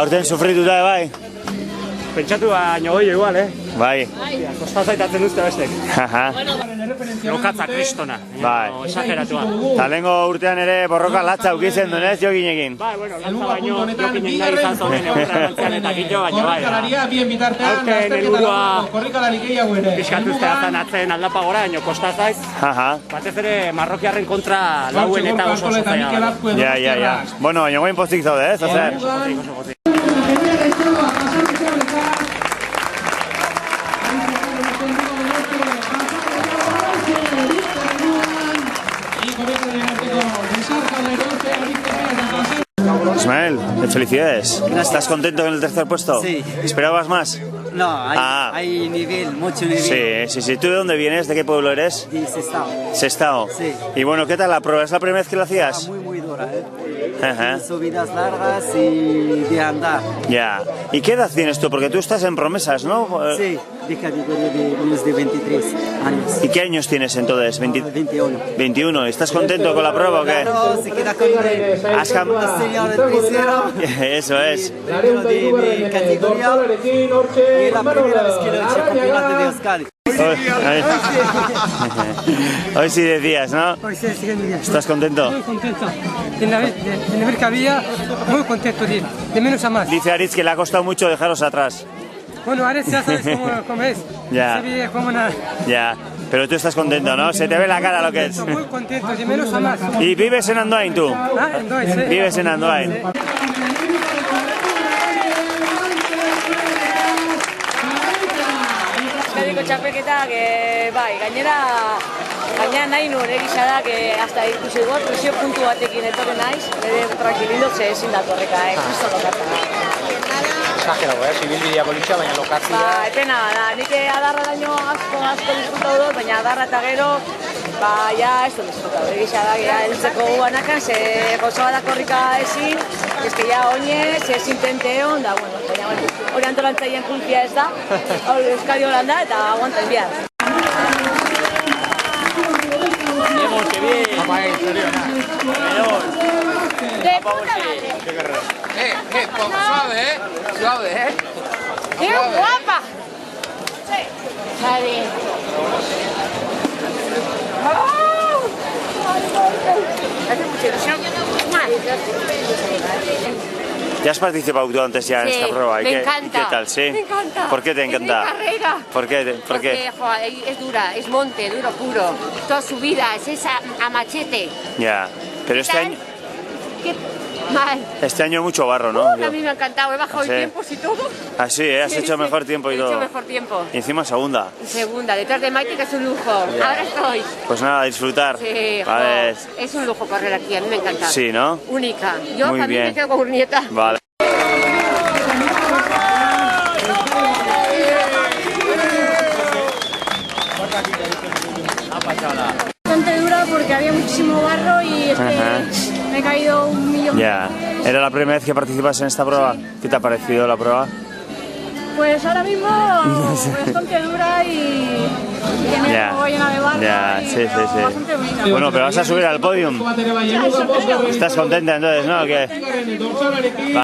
Aurten sufrituta bai? Pentsatu baino goio igual, Bai. Kosta zaitatzen duzte bestek. Haha. Lokatza kristona. Bai. Esageratua. Ta lehengo urtean ere borroka latza ukitzen dunez jokinekin. Bai, bueno, latza baino jokinen nahi izan zonen egunean eta gillo, baina bai. Aurten helburua pixkatuzte hartan atzen aldapa gora, baina kosta zaiz. Haha. Batez ere marrokiarren kontra lauen eta oso zaila. Ja. Bueno, baina goin pozik zaude, ez? Ozer. Ismael, felicidades. ¿Estás contento con el tercer puesto? Sí. ¿Esperabas más? No, hay nivel, mucho nivel. Sí. ¿Tú de dónde vienes? ¿De qué pueblo eres? De Sestao. Sestao. Sí. Y bueno, ¿qué tal la prueba? ¿Es la primera vez que la hacías? Muy dura, Ajá. Subidas largas y de andar. Ya. ¿Y qué edad tienes tú? Porque tú estás en promesas, ¿no? Sí, de categoría de menos de 23 años. ¿Y qué años tienes entonces? 21. 21. ¿Estás contento con la prueba o qué? Claro, se queda con el Has tercero. Eso es. Primero de mi categoría y la primera vez que lo he hecho campeonato de Euskadi. Hoy sí decías, ¿no? Hoy sí, ¿Estás contento? muy contento. En la ver que había, muy contento de menos a más. Dice Aritz que le ha costado mucho dejaros atrás. Bueno, Aritz ya sabes cómo es. Ya. Se ve como una... Ya. Pero tú estás contento, ¿no? Se te ve la cara lo que es. Muy contento, de menos a más. ¿Y vives en Andoain tú? Ah, entonces, sí. Vives en Andoain. Euskadiko txapelketak, bai, gainera nahi nuen egisa da, hasta ikusi dugu, presio puntu batekin etorri naiz, bere tranquilindo ze ezin datu horreka, kristo lokatza. Exagerau, zibilbidea politxea, baina lokatzea. Ba, epena da, nik adarra daño asko disfrutau dut, baina adarra eta gero, ba, ja, ez du disfrutau. Egisa da, heltzeko guanakan, ze gozo badak horrika ezin, ezke ja oinez, ezin tenteon, da, bueno, baina, hori antolantzaien kulpia ez da, hori Euskadi Holanda eta aguantan bihar. Vemos, que bien. Papá, De puta madre. Suave, suave, ¡Qué guapa! Sí. Vale. Hace mucha ilusión. ¿Ya has participado tú antes ya en esta prueba? Me encanta. ¿Y qué tal? ¿Sí? Me encanta. ¿Por qué te encanta? Es mi carrera. ¿Por qué? Porque es dura, es monte, duro puro. Toda subida, es a machete. Ya. Pero este año... ¿Qué? Mal. Este año mucho barro, ¿no? A mí me ha encantado, he bajado el tiempo y todo. Ah, sí, has hecho mejor tiempo y todo. He hecho mejor tiempo. Y encima segunda. Segunda, detrás de Maite, que es un lujo. Ya. Ahora estoy. Pues nada, disfrutar. Sí, Vale. es un lujo correr aquí, a mí me encanta. Sí, ¿no? Única. Yo Muy también bien. me quedo con Urnieta. Vale. Bastante dura porque había muchísimo barro y es que me he caído 1.000.000. Ya. ¿Era la primera vez que participas en esta prueba? ¿Qué te ha parecido la prueba? Pues ahora mismo bastante dura y tiene Ya. todo llena de barro. Ya, y sí, pero sí. bastante bonita. Bueno, pero vas a subir al podium. ¿Estás contenta entonces, no? ¿O qué?